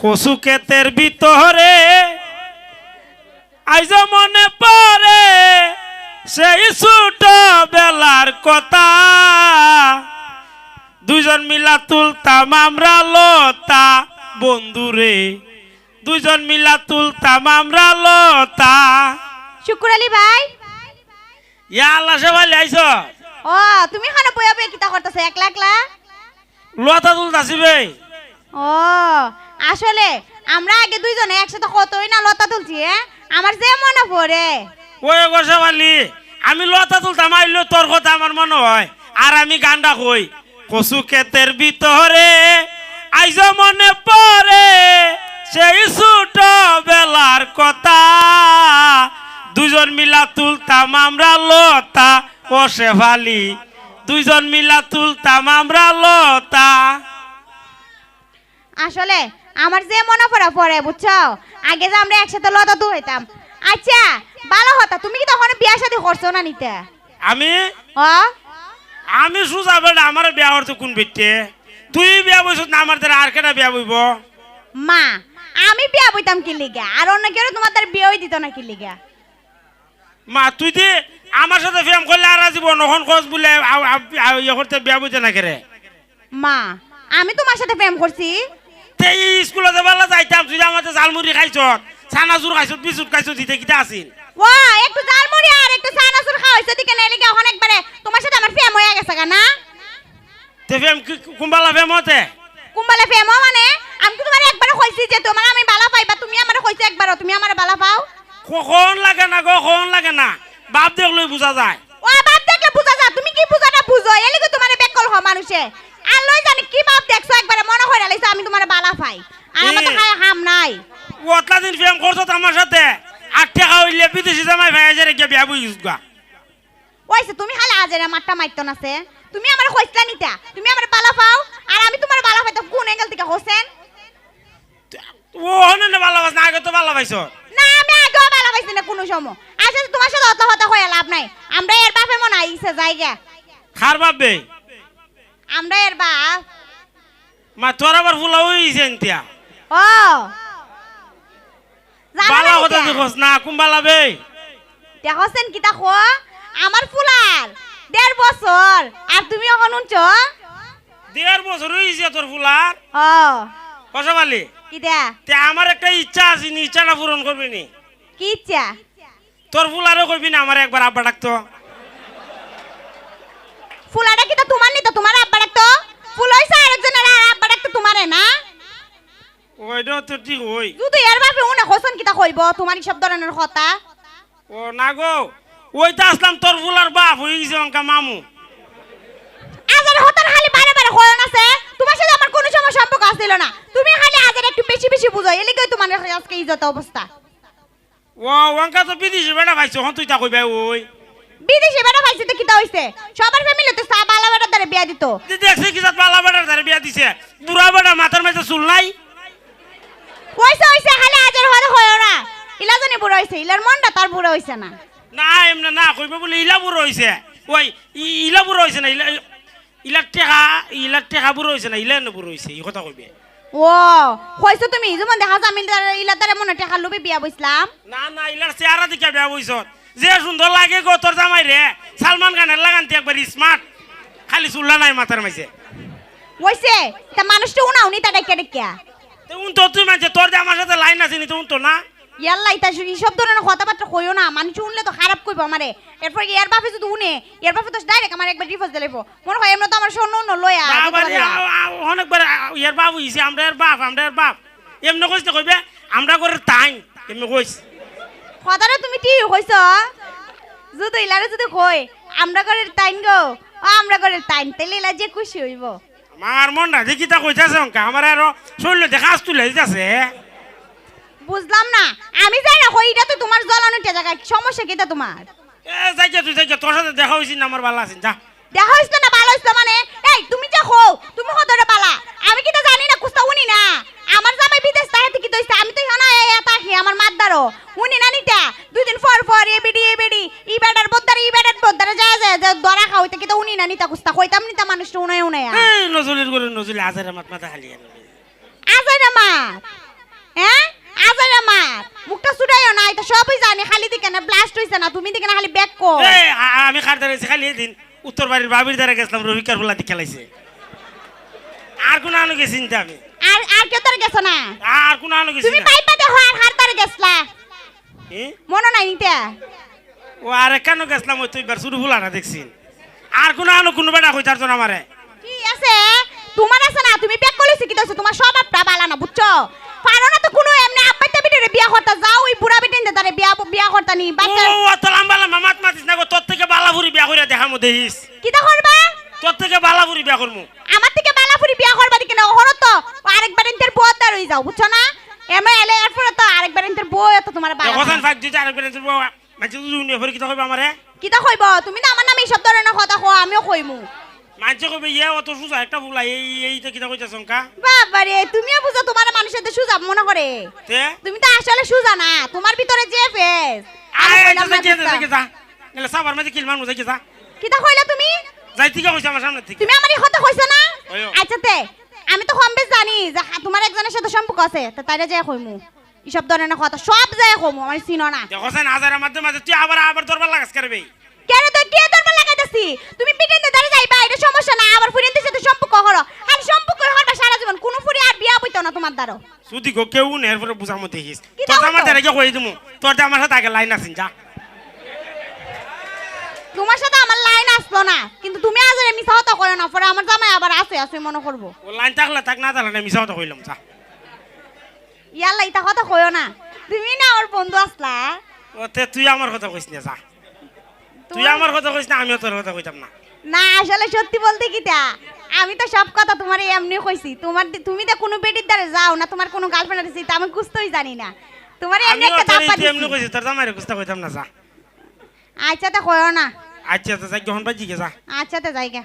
কচু ক্ষেতের ভিতরে আইজ মনে পড়ে সেই ছোট বেলার কথা, দুইজন মিলা তুলতাম আমরা লতা বন্ধুরে, দুইজন মিলা তুলতাম আমরা লতা। শুকুর আলী ভাই, ইয়া আল্লাহ সে ভালো আইছ। ও তুমি খানা বইয়া বইয়া কিতা করতেছ একলা একলা? লতা তুলতাছি বে। ও আসলে আমরা আগে দুইজনে একসাথে কতই না লতা তুলছি, আমার যে মনে পড়ে। ওই গোসা বালি আমি লতা তুলতাম, আইলো তোর কথা আমার মনে হয়, আর আমি গানটা কই কচু ক্ষেতের ভিতরে আইজ মনে পড়ে সেই ছোট বেলার কথা, দুজন মিলা তুলতাম আমরা লতা ও শেফালি, দুইজন মিলা তুলতাম আমরা লতা। আসলে আমার যে মনে পড়ে বুঝছো, আগে যে আমরা একসাথে লতা তুলতাম। আচ্ছা ভালো হতা, তুমি কি তখন বিয়া শাদী করছো না নিতে? আমি হ্যাঁ আমি সুজা বেড়া আমার বিয়া হতো কোন বিটে, তুই বিয়া বইছ না আমার দ্বারা আর কেটা বিয়া বইব? মা আমি বিয়া বইতাম কি লিগা, আর অন্য কেউ তোমার তার বিয়েই দিত না কি লিগা? মা তুই যে আমার সাথে প্রেম করলে আর আসিব নখন খোঁজ বলে ইয়ে করতে বিয়া বইতে না কেরে? মা আমি তোমার সাথে প্রেম করছি? এই স্কুলে যাবার যাইতাম, তুই আমাদের জালমুড়ি খাইছ, ছানাচুর খাইছ, বিস্কুট খাইছ, দিতে কিটা আসিল? ও একটু জালমুড়ি আর একটু চানাচুর খাওয়াইছো দিকে না লিগা ওখানে একবারে তোমার সাথে আমার প্রেম হয়ে গেছে না? তে প্রেম কুম্বালা প্রেম হতে কুম্বালে প্রেম মানে আমি তো তোমার একবারে কইছি যে তোমার আমি বালা পাইবা, তুমি আমারে কইছো একবারও তুমি আমারে বালা পাও? কখন লাগে না গো, কখন লাগে না, বাপ দেখলেই বোঝা যায়। ও বাপ দেখলে বুঝা যা, তুমি কি বুঝাটা বুঝো এলি কি তোমারে বেকল হ মানুষে। আর লই জানি কি বাপ দেখছো একবারে মনে হইরা লাইছো আমি তোমারে বালা পাই, আর আমার তো খায় হাম নাই। ওতলা দিন প্রেম করছো আমার সাথে, 8 টাকা হইলে বিদেশি জামাই ভাই আজরে গিয়ে বিয়া বই গা। ওইছে তুমি খালি আজেরা মাট্টা মাইতো নাছে, তুমি আমারে কইছলা নিতা তুমি আমারে বালা পাও, আর আমি তোমারে বালা পাইতো কোন অ্যাঙ্গেল থেকে হোসেন? ও হনে না ভালো না, আগে তো ভালো পাইছো না আমি আগেও বালা পাইছি না কোনো সময়। আচ্ছা তোমার সাথে অত হতা হয়ে লাভ নাই, আমরা এর বাপে মনে আইছে জায়গা। খার বাপবে আমরা এর বাপ। মা তোর আবার ফুলা হইছে এনতিয়া ও বালা হতে দেখোস না কুম্বালা বে। দেখছেন কিতা খো আমার ফুলার 1.5 বছর, আর তুমি এখন উনছ 1.5 বছর হইছে তোর ফুলার। ও কসাবালি কিটা তে আমার একটা ইচ্ছা আছে, নি ইচ্ছাটা পূরণ করবি নি? কি ইচ্ছা? তোর ফুলারও কইবি না আমার একবার আব্বা ডাকতো? ফুলাটা কিতা তোমার নি তো তোমার আব্বা ডাকতো? ফুল হইছে আরেকজনের, আর আব্বা ডাকতো তোমারে না? ওইটা তো ঠিক হই। তুই এর বাপে উনে হোসেন কিতা কইব তোমার সব ধরনের কথা? ও না গো, ওইটা আসলাম তোর ফুলার বাপ হই গেছে অঙ্কা মামু। আজার হতার খালি বারে বারে হয়ন আছে, তোমার সাথে আমার কোনো সময় সম্পর্ক আছিল না, তুমি খালি আজার একটু বেশি বেশি বুঝো এলি কই তোমার আজকে ইজ্জত অবস্থা। ও অঙ্কা তো বিদেশি বেটা পাইছো, হন তুই তা কইবে ওই বিদেশি বেটা পাইছে তো কিতা হইছে, সবার ফ্যামিলিতে সা বালা বেটার দ্বারা বিয়া দিত। দেখছি কি জাত বালা বেটার ধারে বিয়া দিছে, বুড়া বেটা মাথার মাঝে চুল নাই। হইছে হইছে খালি আজার হরে হয় না, ইলা জানি বুড়া হইছে, ইলার মনটা তার বুড়া হইছে না। না এমনি না কইবে বলে ইলা বুড়ো হইছে, ওই ইলা বুড়ো হইছে না, ইলা টেকা বুড়ো হইছে না, ইলা বুড়ো হইছে এই কথা কইবে। ও হইছে তুমি যেমন দেখা যায় আমি ইলা দ্বারা মনে টাকা লুবি বিয়া বইছিলাম। না না ইলার চেহারা দিকে বিয়া বইছ, যে সুন্দর লাগে গো তোর জামাই রে, সালমান খানের লাগানতে একবার স্মার্ট, খালি চুল্লা নাই মাথার মাঝে। হইছে তা মানুষটা উনাও নি তা ডাইকা ডাইকা উন তো তুই মানছে তোর যে আমার সাথে লাইন আছে নি তো উন তো না। ইয়াল্লা ইতা সব ধরনের কথাবার্তা কইও না, মানুষ শুনলে তো খারাপ কইব আমারে। এরপর এর বাপে যদি উনে এর বাপে তো ডাইরেক্ট আমার একবার ডিভোর্স দিলাইবো, মনে হয় এমন তো আমার স্বর্ণ অন্য লয়া অনেকবার এর বাপ হইছে, আমরা এর বাপ, আমরা এর বাপ এমনি কইতে কইবে আমরা করে তাই এমনি কইস। কথাটা তুমি ঠিক কইছ, যদি ইলারে যদি কই আমরা করে তাইন গো, আমরা করে তাইন তাইলে ইলা যে খুশি হইব। আমার মন না দেখি তা কইতাছে অঙ্কা, আমার আরো শরীরে দেখা আস তুলে দিতেছে। বুঝলাম না আমি যাই না কই, এটা তো তোমার জ্বলানোটা জায়গা, সমস্যা কিটা তোমার? এ যাইকে তুই যাইকে, তোর সাথে দেখা হইছিস না আমার ভালো আছেন যা। দেখা হইছে না ভালো হইছে মানে এই তুমি যে হও তুমি কতটা বালা, আমি কি তো জানি না কুস্তা উনি না, আমার জামাই বিদেশ তাহাতে কি দইছে, আমি তো হনা তাকি আমার মাদ্দারও উনি না নিতা 2 দিন পর পর এ বেডি ই বেডার বদ্দারে যায় যায় দরা খাওইতে কি তো উনি না নিতা কুস্তা কইতাম নিতা মানুষটা উনায় উনায় এই নজলির করে নজলি আজারে মাথা খালি আজাই না মা খালি দিকে না ব্লাস্ট হইছে না তুমি দিকে না খালি ব্যাক কো আমি কার দাঁড়াইছি খালি এদিন উত্তর বাড়ির বাবির দ্বারা গেছিলাম রবিকার ফুলা দিয়ে খেলাইছে আর কোন আনো গেছি না আমি আর কেউ তোর গেছ না আর কোন আনো গেছি তুমি না পাইপা দেখো আর হার তোর গেছলা মনে নাই নিতে ও আরে কেন গেছিলাম ওই তুই বার শুরু ফুলাটা দেখছি আর কোন আনো কোন বেটা কইতার জন্য আমারে কি আছে তোমার আছে না তুমি ব্যাক কইছি কি দছে তোমার স্বভাবটা ভালো না বুঝছো পারো না তো কোনো এমনি আব্বাইতে বিটিরে বিয়া করতে যাও ওই বুড়া বিটিনতে তারে বিয়া করতে নি বাচ্চা ও তো লম্বা লম্বা মাত মাতিস না গো তোর থেকে বালাপুরি বিয়া কইরা দেখামু দেখিস কিটা করবা তোর থেকে বালাপুরি বিয়া করমু আমার থেকে বালাপুরি বিয়া করবা দিকে না হরো তো আরেকবার ইন্টার বউদার হই যাও বুঝছো না এমএ এলে এরপর তো আরেকবার ইন্টার বউ তো তোমার বালা হোসেন ফাক দিতে আরেকবার ইন্টার বউ মাঝে দুই নে ফরি কি কইবা আমারে কিটা কইব তুমি না আমার নামে এই শব্দ না কথা কও আমিও কইমু মাঝে কইবে ইয়া অত সুজা একটা ফুলা এইটা কিটা কইতাছ সংকা বাবা রে তুমিও বুঝো তোমার মানুষের তো সুজা মনে করে তে তুমি তো আসলে সুজা না তোমার ভিতরে যে ফেস আয় যা এলা সাবার মাঝে কিল মানমু যাই যা কিটা কইলা তুমি যাই থেকে কইছ আমার সামনে থেকে তুমি আমারই কথা কইছো না ওইও। আচ্ছা তে আমি তো কম বেশ জানি যে তোমার একজনের সাথে সম্পর্ক আছে তো তাইরে যায় কইমু এইসব ধরনের কথা সব যায় কইমু আমার চিনো না হোসেন হাজারের মধ্যে মাঝে তুই আবার দরবার লাগাস করবে কেন তো কে দরবার লাগাইতাছি তুমি পিটেনতে দাঁড়িয়ে যাইবা এটা সমস্যা না আবার ফুরিনদের সাথে সম্পর্ক করো আর সম্পর্ক করবা সারা জীবন কোন ফুরি আর বিয়া হইতো না তোমার দ্বারা সুদি গো কেউ নে এরপরে বুঝামু দেখিস কি তোর দাও আমার তো? দ্বারা কি কই দিমু তোর আমার সাথে আগে লাইন আছিস যা তোমার সাথে আমার লাইন আসলো না কিন্তু তুমি আজ মিছা কথা করো না পরে আমার জামাই আবার আছে মনে করবো ও লাইন থাকলে থাক না থাকলে না মিছা কথা কইলাম যা ইয়াল্লা ইটা কথা কইও না তুমি না আমার বন্ধু আসলা ও তে তুই আমার কথা কইস না যা তুই আমার কথা কইস না আমিও তোর কথা কইতাম না না আসলে সত্যি বলতে কিটা আমি তো সব কথা তোমার এমনি কইছি তুমি তো কোনো বেটির দ্বারা যাও না তোমার কোনো গার্লফ্রেন্ড আছে তা আমি বুঝতেই জানি না তোমার এমনি আমিও একটা তোর দাপ্পা এমনি দিছি কইছি তোর জামাইরে কুস্তা কইতাম না যা আচ্ছা তে কইও না আচ্ছা তো যাই যখন বাজি গে যা আচ্ছা তে যাইগা